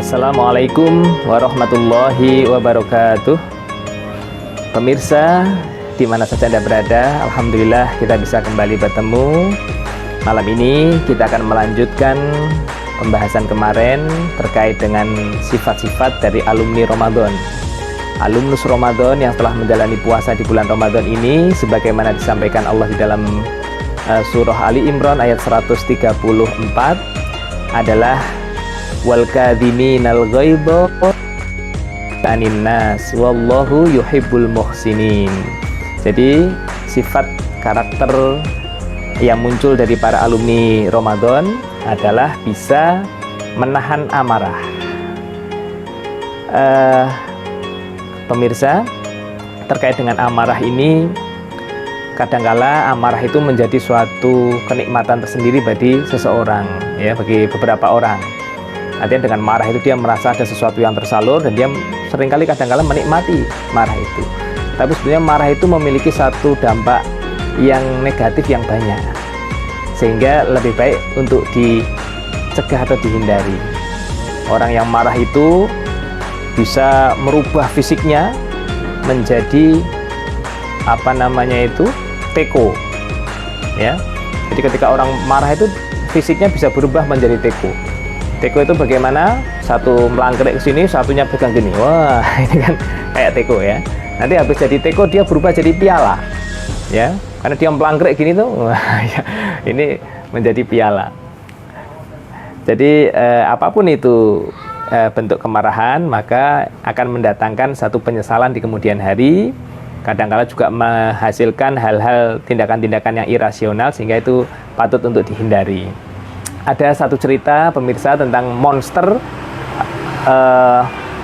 Assalamualaikum warahmatullahi wabarakatuh. Pemirsa, di mana saja Anda berada, alhamdulillah kita bisa kembali bertemu. Malam ini kita akan melanjutkan pembahasan kemarin terkait dengan sifat-sifat dari alumni Ramadan. Alumnus Ramadan yang telah menjalani puasa di bulan Ramadan ini, sebagaimana disampaikan Allah di dalam surah Ali Imran ayat 134, adalah wal kadhiminal ghaidha anin nas wallahu yuhibbul muhsinin. Jadi sifat karakter yang muncul dari para alumni Ramadan adalah bisa menahan amarah. Pemirsa, terkait dengan amarah ini, kadangkala amarah itu menjadi suatu kenikmatan tersendiri bagi seseorang, ya, bagi beberapa orang. Artinya dengan marah itu dia merasa ada sesuatu yang tersalur dan dia seringkali kadang-kala menikmati marah itu. Tapi sebenarnya marah itu memiliki satu dampak yang negatif yang banyak, sehingga lebih baik untuk dicegah atau dihindari. Orang yang marah itu bisa merubah fisiknya menjadi teko, ya. Jadi ketika orang marah itu fisiknya bisa berubah menjadi teko. Teko itu bagaimana? Satu melangkrik ke sini, satunya pegang gini. Wah, ini kan kayak teko, ya. Nanti habis jadi teko dia berubah jadi piala, ya. Karena dia melangkrik gini tuh, wah, ya, ini menjadi piala. Jadi apapun itu bentuk kemarahan, maka akan mendatangkan satu penyesalan di kemudian hari. Kadang-kala juga menghasilkan hal-hal tindakan-tindakan yang irasional, sehingga itu patut untuk dihindari. Ada satu cerita, pemirsa, tentang monster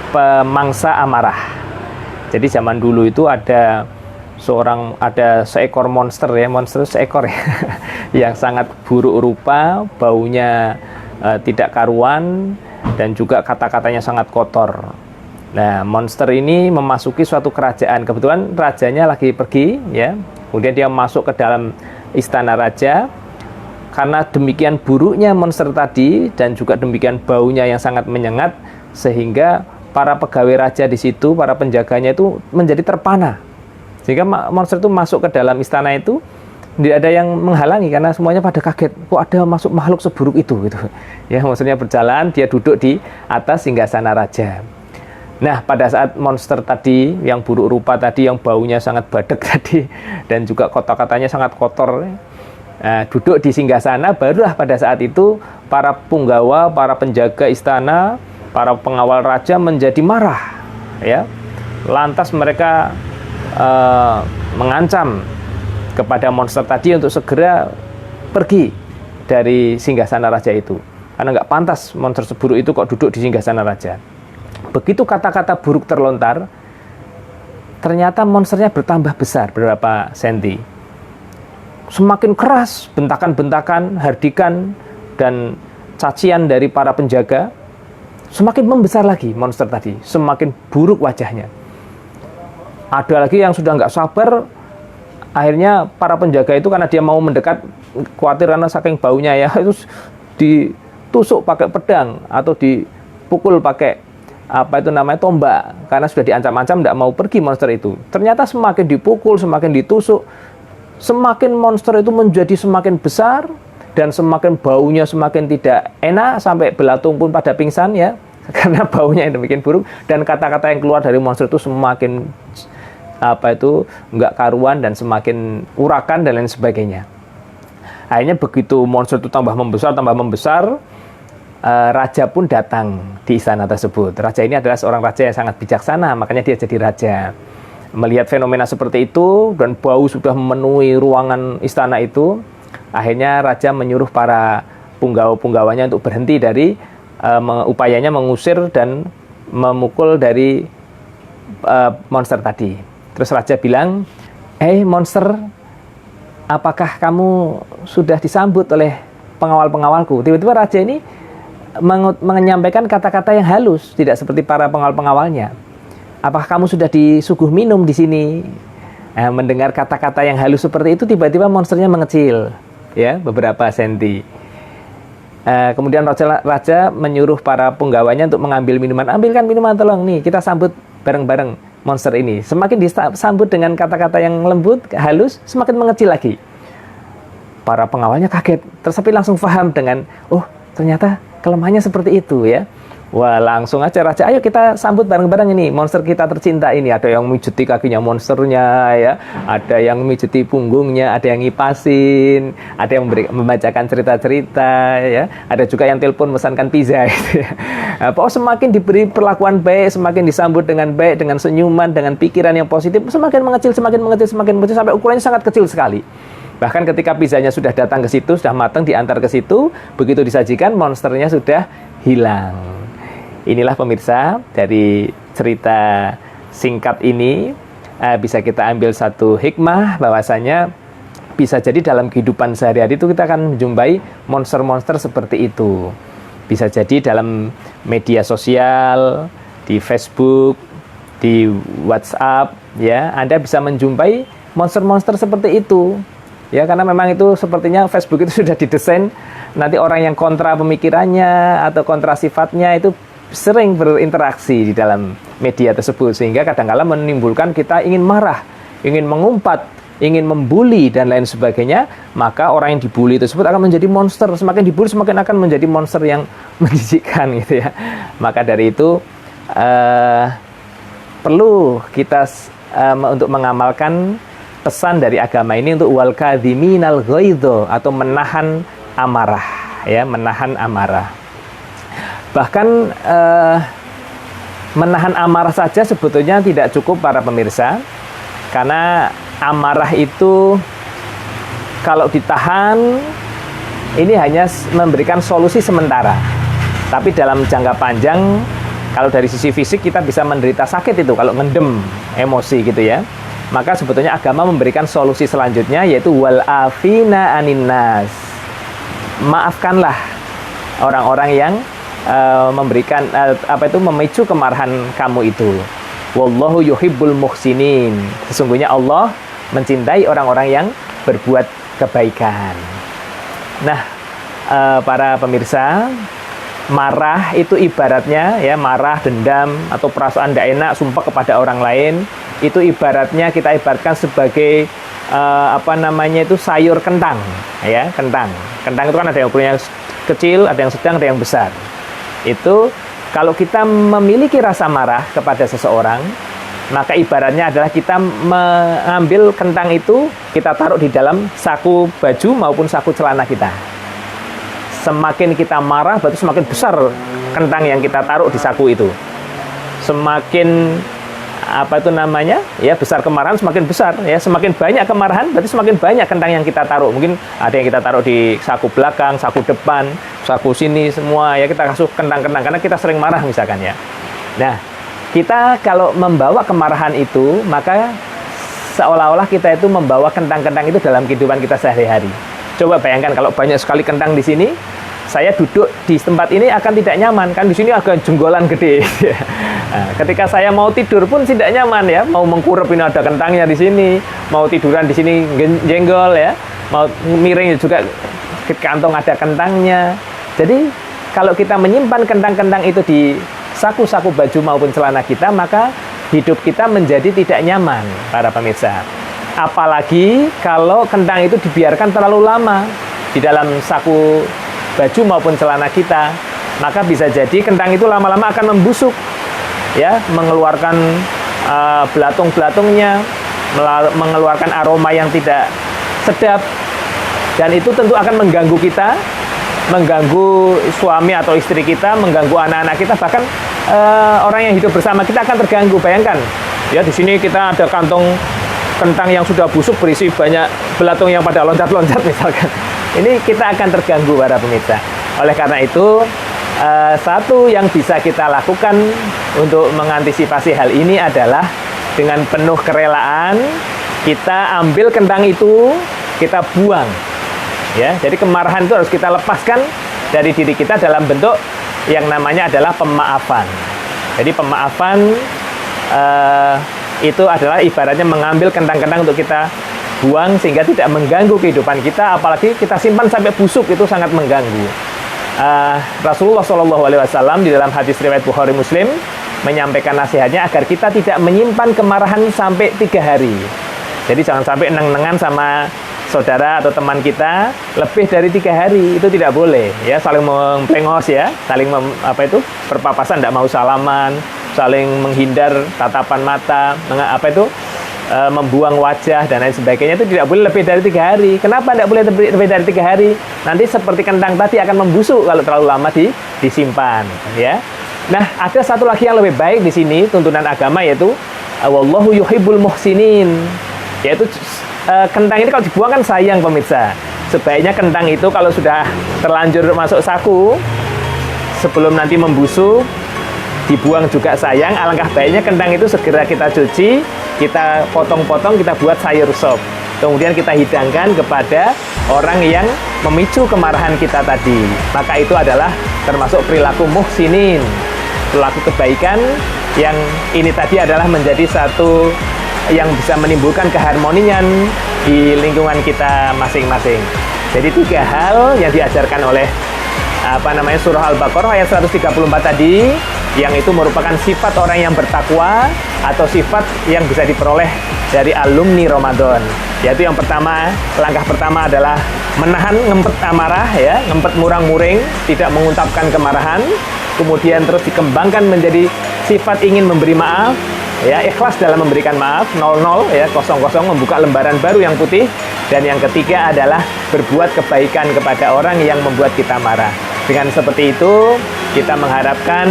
pemangsa amarah. Jadi zaman dulu itu ada seekor monster, ya, monster seekor, ya, yang sangat buruk rupa, baunya tidak karuan, dan juga kata-katanya sangat kotor. Nah, monster ini memasuki suatu kerajaan. Kebetulan rajanya lagi pergi, ya. Kemudian dia masuk ke dalam istana raja. Karena demikian buruknya monster tadi dan juga demikian baunya yang sangat menyengat, sehingga para pegawai raja di situ, para penjaganya itu menjadi terpana. Sehingga monster itu masuk ke dalam istana itu, tidak ada yang menghalangi karena semuanya pada kaget. Kok ada masuk makhluk seburuk itu, gitu. Ya, maksudnya berjalan, dia duduk di atas singgasana raja. Nah, pada saat monster tadi yang buruk rupa tadi, yang baunya sangat badek tadi, dan juga kata-katanya sangat kotor, duduk di singgasana, barulah pada saat itu para punggawa, para penjaga istana, para pengawal raja menjadi marah, ya. Lantas mereka mengancam kepada monster tadi untuk segera pergi dari singgasana raja itu, karena nggak pantas monster seburuk itu kok duduk di singgasana raja. Begitu kata-kata buruk terlontar, ternyata monsternya bertambah besar beberapa senti. Semakin keras bentakan-bentakan, hardikan, dan cacian dari para penjaga. Semakin membesar lagi monster tadi, semakin buruk wajahnya. Ada lagi yang sudah nggak sabar. Akhirnya para penjaga itu, karena dia mau mendekat, khawatir karena saking baunya, ya, itu ditusuk pakai pedang atau dipukul pakai tombak, karena sudah diancam-ancam tidak mau pergi monster itu. Ternyata semakin dipukul, semakin ditusuk, semakin monster itu menjadi semakin besar dan semakin baunya semakin tidak enak, sampai belatung pun pada pingsan, ya, karena baunya yang demikian buruk, dan kata-kata yang keluar dari monster itu semakin nggak karuan dan semakin urakan dan lain sebagainya. Akhirnya begitu monster itu tambah membesar, raja pun datang di istana tersebut. Raja ini adalah seorang raja yang sangat bijaksana, makanya dia jadi raja. Melihat fenomena seperti itu dan bau sudah memenuhi ruangan istana itu, akhirnya raja menyuruh para punggawa-punggawanya untuk berhenti dari upayanya mengusir dan memukul dari monster tadi. Terus raja bilang, monster, apakah kamu sudah disambut oleh pengawal-pengawalku?" Tiba-tiba raja ini menyampaikan kata-kata yang halus, tidak seperti para pengawal-pengawalnya. "Apakah kamu sudah disuguh minum di sini?" Mendengar kata-kata yang halus seperti itu, tiba-tiba monsternya mengecil, ya, beberapa senti. Kemudian raja menyuruh para penggawanya untuk mengambil minuman. Ambilkan minuman, tolong nih, kita sambut bareng-bareng monster ini. Semakin disambut dengan kata-kata yang lembut, halus, semakin mengecil lagi. Para pengawalnya kaget, tapi langsung paham dengan, oh ternyata kelemahannya seperti itu ya. Wah, langsung aja raja, ayo kita sambut bareng-bareng ini monster kita tercinta ini. Ada yang mijeti kakinya monsternya ya, ada yang mijeti punggungnya, ada yang ngipasin, ada yang membacakan cerita-cerita ya, ada juga yang telepon memesankan pizza gitu ya. Pokoknya semakin diberi perlakuan baik, semakin disambut dengan baik, dengan senyuman, dengan pikiran yang positif, semakin mengecil, semakin mengecil, semakin mengecil, sampai ukurannya sangat kecil sekali. Bahkan ketika pizzanya sudah datang ke situ, sudah matang, diantar ke situ, begitu disajikan, monsternya sudah hilang. Inilah pemirsa, dari cerita singkat ini bisa kita ambil satu hikmah, bahwasanya bisa jadi dalam kehidupan sehari-hari itu kita akan menjumpai monster-monster seperti itu. Bisa jadi dalam media sosial, di Facebook, di WhatsApp, ya, Anda bisa menjumpai monster-monster seperti itu. Ya, karena memang itu sepertinya Facebook itu sudah didesain, nanti orang yang kontra pemikirannya atau kontra sifatnya itu sering berinteraksi di dalam media tersebut, sehingga kadang-kala menimbulkan kita ingin marah, ingin mengumpat, ingin membuli dan lain sebagainya. Maka orang yang dibuli tersebut akan menjadi monster, semakin dibuli semakin akan menjadi monster yang menjijikkan gitu ya. Maka dari itu perlu kita untuk mengamalkan pesan dari agama ini untuk wal kadhiminal ghaidho, atau menahan amarah ya, menahan amarah. Bahkan menahan amarah saja sebetulnya tidak cukup para pemirsa, karena amarah itu kalau ditahan ini hanya memberikan solusi sementara, tapi dalam jangka panjang kalau dari sisi fisik kita bisa menderita sakit itu kalau ngendem emosi gitu ya. Maka sebetulnya agama memberikan solusi selanjutnya, yaitu wal afina aninnas, maafkanlah orang-orang yang memberikan memicu kemarahan kamu itu. Wallahu yuhibbul muhsinin. Sesungguhnya Allah mencintai orang-orang yang berbuat kebaikan. Nah, para pemirsa, marah itu ibaratnya ya, marah, dendam atau perasaan tidak enak, sumpah kepada orang lain, itu ibaratnya kita ibaratkan sebagai sayur kentang ya, kentang. Kentang itu kan ada yang ukurannya kecil, ada yang sedang, ada yang besar. Itu kalau kita memiliki rasa marah kepada seseorang, maka ibaratnya adalah kita mengambil kentang itu, kita taruh di dalam saku baju maupun saku celana kita. Semakin kita marah, berarti semakin besar kentang yang kita taruh di saku itu. Semakin besar kemarahan, semakin besar ya, semakin banyak kemarahan berarti semakin banyak kentang yang kita taruh. Mungkin ada yang kita taruh di saku belakang, saku depan, saku sini, semua ya, kita kasih kentang-kentang karena kita sering marah misalkan ya. Nah, kita kalau membawa kemarahan itu, maka seolah-olah kita itu membawa kentang-kentang itu dalam kehidupan kita sehari-hari. Coba bayangkan kalau banyak sekali kentang di sini, saya duduk di tempat ini akan tidak nyaman, kan di sini agak jenggolan gede. Nah, ketika saya mau tidur pun tidak nyaman ya, mau mengkurep ini ada kentangnya di sini, mau tiduran di sini jenggol ya, mau miring juga ke kantong ada kentangnya. Jadi kalau kita menyimpan kentang-kentang itu di saku-saku baju maupun celana kita, maka hidup kita menjadi tidak nyaman, para pemirsa. Apalagi kalau kentang itu dibiarkan terlalu lama di dalam saku baju maupun celana kita, maka bisa jadi kentang itu lama-lama akan membusuk ya, mengeluarkan belatung-belatungnya, mengeluarkan aroma yang tidak sedap, dan itu tentu akan mengganggu kita, mengganggu suami atau istri kita, mengganggu anak-anak kita, bahkan orang yang hidup bersama kita akan terganggu. Bayangkan ya, di sini kita ada kantong kentang yang sudah busuk berisi banyak belatung yang pada loncat-loncat misalkan. Ini kita akan terganggu, para pemirsa. Oleh karena itu, satu yang bisa kita lakukan untuk mengantisipasi hal ini adalah dengan penuh kerelaan kita ambil kentang itu, kita buang. Ya, jadi kemarahan itu harus kita lepaskan dari diri kita dalam bentuk yang namanya adalah pemaafan. Jadi pemaafan itu adalah ibaratnya mengambil kentang-kentang untuk kita buang sehingga tidak mengganggu kehidupan kita, apalagi kita simpan sampai busuk, itu sangat mengganggu. Rasulullah SAW di dalam hadis riwayat Bukhari Muslim menyampaikan nasihatnya agar kita tidak menyimpan kemarahan sampai 3 hari. Jadi jangan sampai neng-nengan sama saudara atau teman kita lebih dari 3 hari, itu tidak boleh ya, saling memplengos ya, saling berpapasan, tidak mau salaman, saling menghindar tatapan mata, membuang wajah dan lain sebagainya, itu tidak boleh lebih dari 3 hari. Kenapa tidak boleh lebih dari 3 hari? Nanti seperti kentang tadi akan membusuk kalau terlalu lama disimpan ya. Nah, ada satu lagi yang lebih baik di sini tuntunan agama, yaitu wallahu yuhibbul muhsinin, yaitu kentang ini kalau dibuang kan sayang pemirsa. Sebaiknya kentang itu kalau sudah terlanjur masuk saku, sebelum nanti membusuk, dibuang juga sayang. Alangkah baiknya kentang itu segera kita cuci, kita potong-potong, kita buat sayur sop. Kemudian kita hidangkan kepada orang yang memicu kemarahan kita tadi. Maka itu adalah termasuk perilaku muhsinin, perilaku kebaikan yang ini tadi adalah menjadi satu yang bisa menimbulkan keharmonian di lingkungan kita masing-masing. Jadi 3 hal yang diajarkan oleh surah Al-Baqarah ayat 134 tadi, yang itu merupakan sifat orang yang bertakwa atau sifat yang bisa diperoleh dari alumni Ramadan. Yaitu yang pertama, langkah pertama adalah menahan ngempet amarah ya, ngempet murang-muring, tidak mengungkapkan kemarahan. Kemudian terus dikembangkan menjadi sifat ingin memberi maaf ya, ikhlas dalam memberikan maaf, 00 ya, 00, membuka lembaran baru yang putih. Dan yang ketiga adalah berbuat kebaikan kepada orang yang membuat kita marah. Dengan seperti itu kita mengharapkan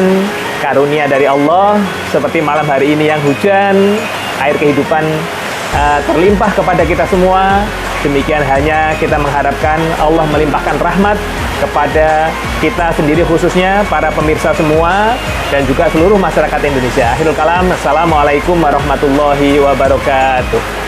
karunia dari Allah, seperti malam hari ini yang hujan, air kehidupan terlimpah kepada kita semua. Demikian hanya kita mengharapkan Allah melimpahkan rahmat kepada kita sendiri, khususnya para pemirsa semua dan juga seluruh masyarakat Indonesia. Akhirul kalam, assalamualaikum warahmatullahi wabarakatuh.